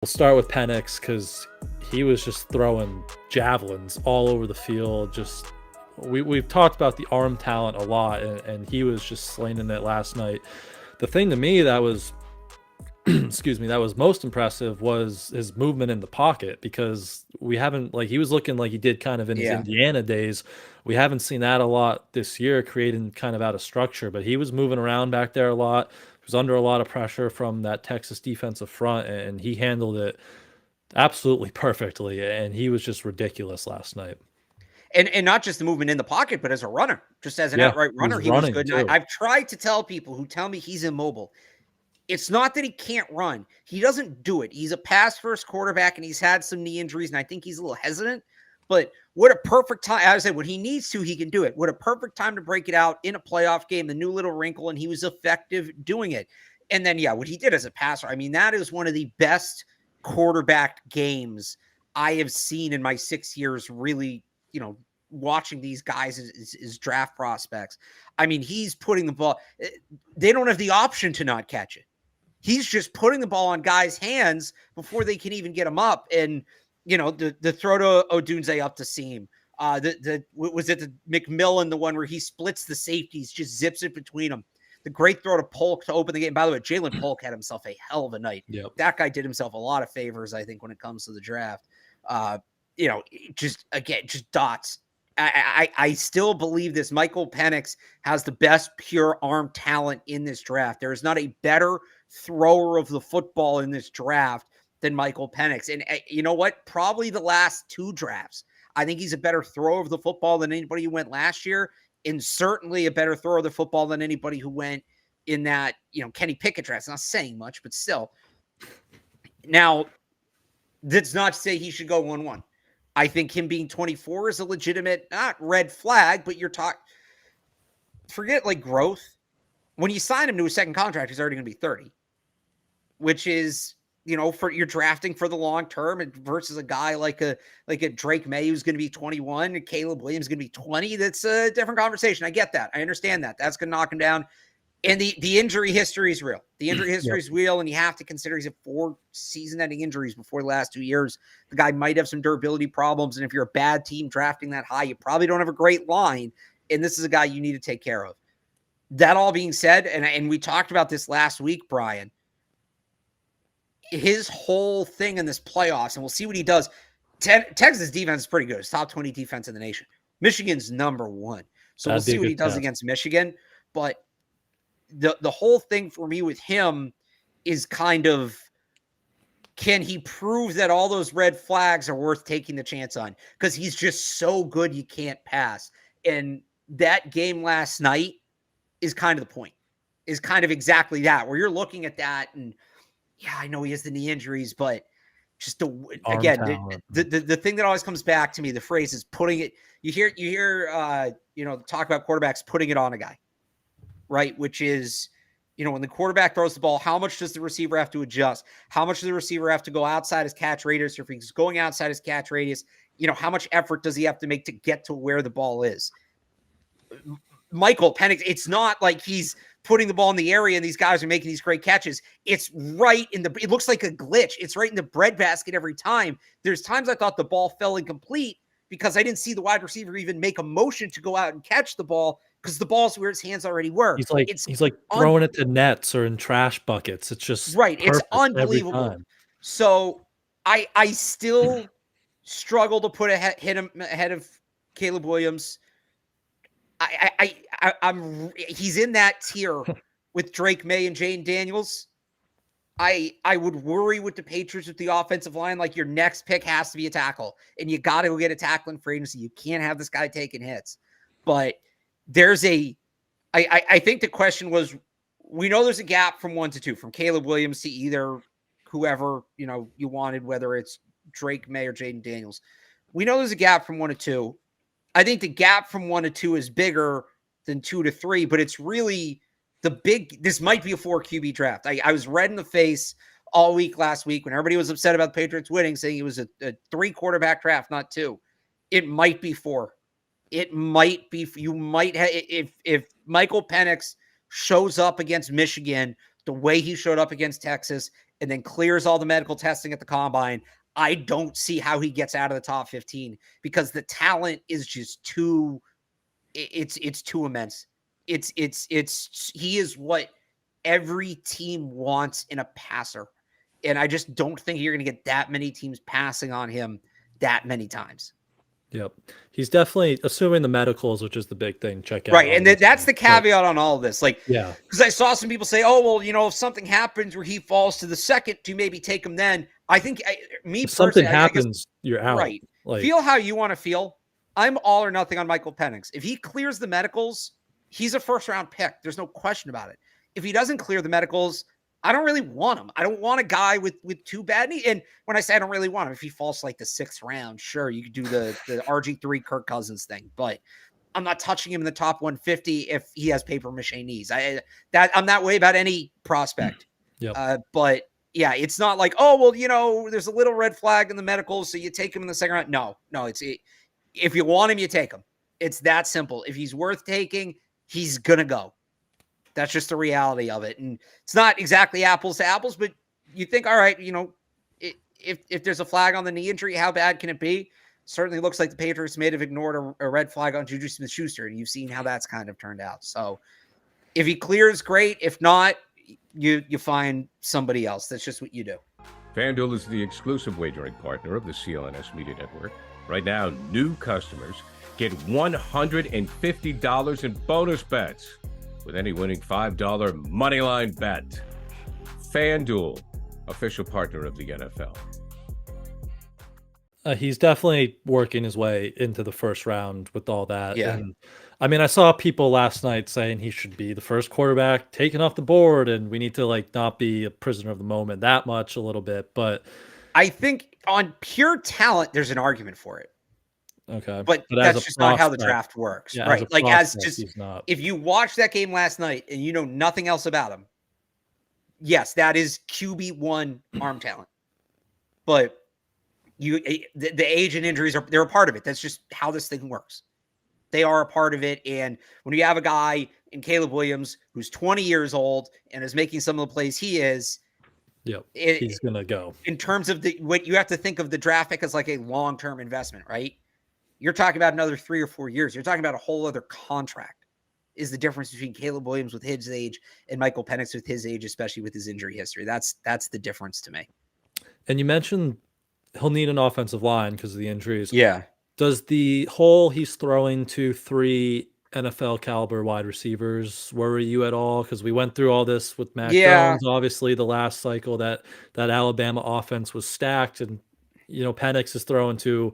We'll start with Penix because he was just throwing javelins all over the field. Just we've talked about the arm talent a lot, and he was just slinging it last night. The thing to me that was excuse me, that was most impressive was his movement in the pocket, because we haven't, like, he was looking like he did kind of in his Yeah. Indiana days. We haven't seen that a lot this year, creating kind of out of structure, but he was moving around back there a lot. He was under a lot of pressure from that Texas defensive front, and he handled it absolutely perfectly. And he was just ridiculous last night. And not just the movement in the pocket, but as a runner, just as an Yeah, outright he was runner, he was running good. And too. I've tried to tell people who tell me he's immobile. It's not that he can't run. He doesn't do it. He's a pass-first quarterback, and he's had some knee injuries, and I think he's a little hesitant. But what a perfect time. I said, when he needs to, he can do it. What a perfect time to break it out in a playoff game, the new little wrinkle, and he was effective doing it. And then, yeah, what he did as a passer, I mean, that is one of the best quarterback games I have seen in my 6 years, really, watching these guys as draft prospects. I mean, he's putting the ball. They don't have the option to not catch it. He's just putting the ball on guys' hands before they can even get him up. And, the throw to Odunze up the seam. Was it the McMillan, the one where he splits the safeties, just zips it between them. The great throw to Polk to open the game. By the way, Jalen Polk had himself a hell of a night. Yep. That guy did himself a lot of favors, I think, when it comes to the draft. Just dots. I still believe this. Michael Penix has the best pure arm talent in this draft. There is not a better thrower of the football in this draft than Michael Penix. And you know what? Probably the last two drafts. I think he's a better thrower of the football than anybody who went last year, and certainly a better thrower of the football than anybody who went in that, Kenny Pickett draft. It's not saying much, but still. Now, that's not to say he should go 1-1. I think him being 24 is a legitimate, not red flag, but you're talking, forget like growth. When you sign him to a second contract, he's already going to be 30, which is, for you're drafting for the long term, versus a guy like a Drake May who's going to be 21 and Caleb Williams going to be 20. That's a different conversation. I get that. I understand that. That's going to knock him down. And the injury history is real. The injury history is real, and you have to consider he's had 4 season-ending injuries before the last 2 years. The guy might have some durability problems, and if you're a bad team drafting that high, you probably don't have a great line, and this is a guy you need to take care of. That all being said, and we talked about this last week, Brian, his whole thing in this playoffs, and we'll see what he does. Texas defense is pretty good. It's top 20 defense in the nation. Michigan's number 1. So we'll see what he does against Michigan, but the whole thing for me with him is kind of, can he prove that all those red flags are worth taking the chance on? Because he's just so good you can't pass. And that game last night is kind of the point, is kind of exactly that, where you're looking at that and, yeah, I know he has the knee injuries, but just the thing that always comes back to me, the phrase is putting it, you hear talk about quarterbacks putting it on a guy. Right, which is, when the quarterback throws the ball, how much does the receiver have to adjust? How much does the receiver have to go outside his catch radius? Or if he's going outside his catch radius, how much effort does he have to make to get to where the ball is? Michael Penix, it's not like he's putting the ball in the area and these guys are making these great catches. It's right it looks like a glitch. It's right in the breadbasket every time. There's times I thought the ball fell incomplete because I didn't see the wide receiver even make a motion to go out and catch the ball, because the ball's where his hands already were. He's like throwing it to nets or in trash buckets. It's just right. It's unbelievable. Unbelievable. So I still struggle to put hit him ahead of Caleb Williams. He's in that tier with Drake May and Jane Daniels. I would worry with the Patriots with the offensive line. Like, your next pick has to be a tackle, and you got to go get a tackle in free agency. You can't have this guy taking hits. But there's I think the question was, we know there's a gap from 1 to 2, from Caleb Williams to either whoever, you wanted, whether it's Drake May or Jaden Daniels. We know there's a gap from 1 to 2. I think the gap from 1 to 2 is bigger than 2 to 3, but it's really this might be a 4 QB draft. I was red in the face all week last week when everybody was upset about the Patriots winning, saying it was a 3 quarterback draft, not 2. It might be 4. It might be, you might have, if Michael Penix shows up against Michigan the way he showed up against Texas and then clears all the medical testing at the combine, I don't see how he gets out of the top 15 because the talent is just too, it's too immense. He is what every team wants in a passer. And I just don't think you're going to get that many teams passing on him that many times. Yep. He's definitely, assuming the medicals, which is the big thing, check out. Right. And that's the caveat on all of this. Like, yeah. Because I saw some people say, oh, well, if something happens where he falls to the second, do you maybe take him then? I think, if something happens, I guess, you're out. Right. Feel how you want to feel. I'm all or nothing on Michael Penix. If he clears the medicals, he's a first-round pick. There's no question about it. If he doesn't clear the medicals, I don't really want him. I don't want a guy with too bad knee. And when I say I don't really want him, if he falls like the 6th round, sure, you could do the RG3 Kirk Cousins thing. But I'm not touching him in the top 150 if he has paper mache knees. I'm that way about any prospect. Yep. But yeah, it's not like, oh, well, there's a little red flag in the medicals, so you take him in the 2nd round. No, if you want him, you take him. It's that simple. If he's worth taking, he's going to go. That's just the reality of it. And it's not exactly apples to apples, but you think, all right, if there's a flag on the knee injury, how bad can it be? Certainly looks like the Patriots may have ignored a red flag on Juju Smith-Schuster, and you've seen how that's kind of turned out. So if he clears, great. If not, you find somebody else. That's just what you do. FanDuel is the exclusive wagering partner of the CLNS Media Network. Right now, new customers get $150 in bonus bets with any winning $5 moneyline bet. FanDuel, official partner of the NFL. He's definitely working his way into the 1st round with all that. Yeah. And I mean, I saw people last night saying he should be the first quarterback taken off the board, and we need to not be a prisoner of the moment that much a little bit. But I think on pure talent, there's an argument for it. Okay. But that's just not how the draft works. Yeah, right. He's not. If you watch that game last night and you know nothing else about him, yes, that is QB1 arm talent. But the age and injuries they're a part of it. That's just how this thing works. They are a part of it. And when you have a guy in Caleb Williams who's 20 years old and is making some of the plays he is, he's gonna go. In terms of what you have to think of the draft pick as like a long-term investment, right? You're talking about another 3 or 4 years. You're talking about a whole other contract is the difference between Caleb Williams with his age and Michael Penix with his age, especially with his injury history. That's the difference to me. And you mentioned he'll need an offensive line because of the injuries. Yeah. Does the hole he's throwing to 3 NFL caliber wide receivers worry you at all? Because we went through all this with Mac Jones, obviously the last cycle that Alabama offense was stacked, and Penix is throwing to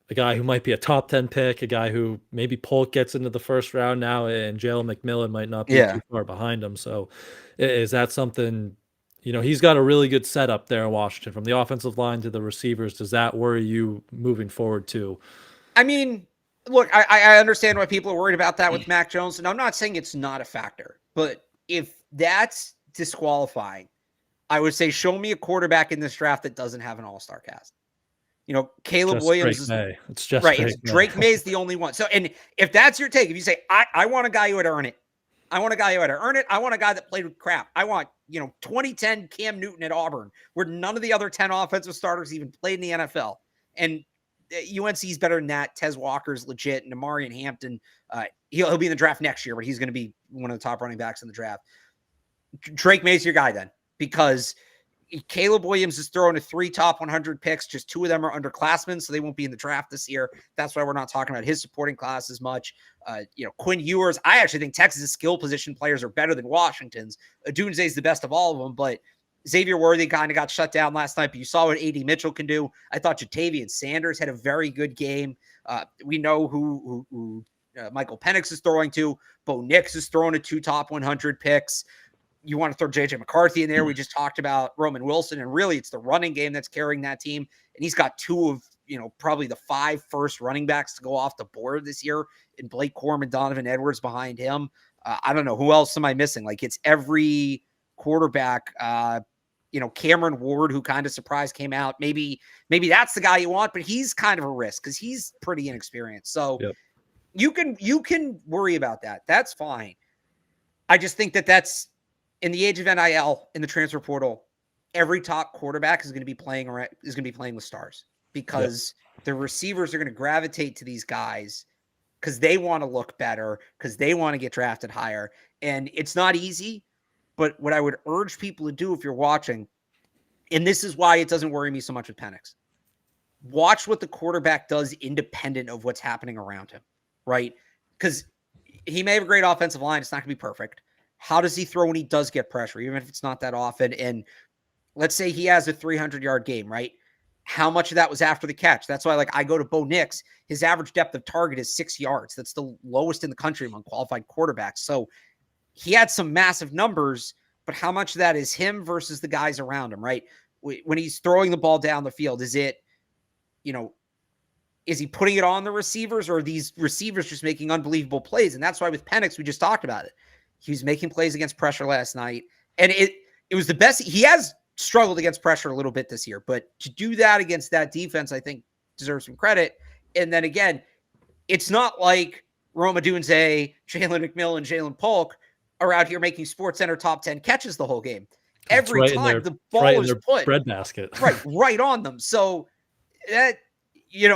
a guy who might be a top 10 pick, a guy who maybe Polk gets into the 1st round now, and Jalen McMillan might not be too far behind him. So is that something, he's got a really good setup there in Washington from the offensive line to the receivers. Does that worry you moving forward too? I mean, look, I understand why people are worried about that with Mac Jones, and I'm not saying it's not a factor, but if that's disqualifying, I would say show me a quarterback in this draft that doesn't have an all-star cast. Caleb Williams is right. It's Drake May is the only one. So, and if that's your take, if you say, I want a guy who would earn it. I want a guy that played with crap. I want, 2010 Cam Newton at Auburn, where none of the other 10 offensive starters even played in the NFL. And UNC is better than that. Tez Walker's legit. And Amarian Hampton, he'll be in the draft next year, but he's going to be one of the top running backs in the draft. Drake May's your guy then, because Caleb Williams is throwing to 3 top 100 picks. Just 2 of them are underclassmen, so they won't be in the draft this year. That's why we're not talking about his supporting class as much. Quinn Ewers, I actually think Texas' skill position players are better than Washington's. Adunze is the best of all of them, but Xavier Worthy kind of got shut down last night, but you saw what A.D. Mitchell can do. I thought Jatavian Sanders had a very good game. We know who Michael Penix is throwing to. Bo Nix is throwing to 2 top 100 picks. You want to throw J.J. McCarthy in there. We just talked about Roman Wilson, and really it's the running game that's carrying that team. And he's got 2 of, probably the 5 first running backs to go off the board this year, and Blake Corum and Donovan Edwards behind him. I don't know. Who else am I missing? Like, it's every quarterback, Cameron Ward, who kind of surprised, came out. Maybe that's the guy you want, but he's kind of a risk because he's pretty inexperienced. So you can worry about that. That's fine. I just think that's in the age of NIL, in the transfer portal, every top quarterback is going to be playing with stars because the receivers are going to gravitate to these guys because they want to look better, because they want to get drafted higher. And it's not easy, but what I would urge people to do if you're watching, and this is why it doesn't worry me so much with Penix, watch what the quarterback does independent of what's happening around him, right? Because he may have a great offensive line. It's not going to be perfect. How does he throw when he does get pressure, even if it's not that often? And let's say he has a 300-yard game, right? How much of that was after the catch? That's why, like, I go to Bo Nix. His average depth of target is 6 yards. That's the lowest in the country among qualified quarterbacks. So he had some massive numbers, but how much of that is him versus the guys around him, right? When he's throwing the ball down the field, is it, is he putting it on the receivers, or are these receivers just making unbelievable plays? And that's why with Penix, we just talked about it. He was making plays against pressure last night, and it was the best. He has struggled against pressure a little bit this year, but to do that against that defense, I think deserves some credit. And then again, it's not like Rome Odunze, Jalen McMillan, Jalen Polk are out here making SportsCenter top 10 catches the whole game. Every time the ball is put breadbasket right on them. So that,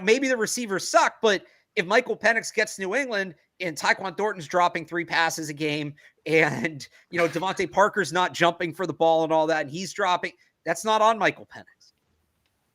maybe the receivers suck, but if Michael Penix gets to New England and Tyquan Thornton's dropping 3 passes a game and, Devontae Parker's not jumping for the ball and all that, and he's dropping, that's not on Michael Penix.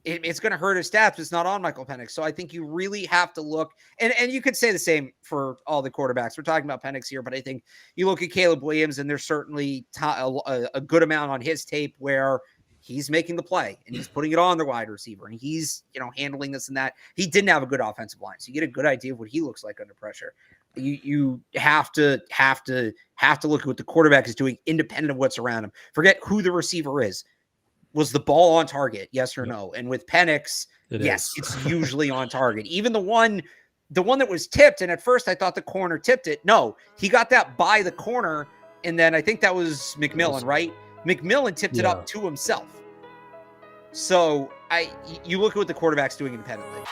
It's going to hurt his stats, but it's not on Michael Penix. So I think you really have to look, and you could say the same for all the quarterbacks. We're talking about Penix here, but I think you look at Caleb Williams, and there's certainly a good amount on his tape where he's making the play and he's putting it on the wide receiver and he's, handling this and that. He didn't have a good offensive line, so you get a good idea of what he looks like under pressure. You have to look at what the quarterback is doing independent of what's around him. Forget who the receiver is. Was the ball on target? Yes or no? And with Penix, yes, it's usually on target. Even the one that was tipped, and at first I thought the corner tipped it. No, he got that by the corner, and then I think that was McMillan, right? McMillan tipped it up to himself. So you look at what the quarterback's doing independently.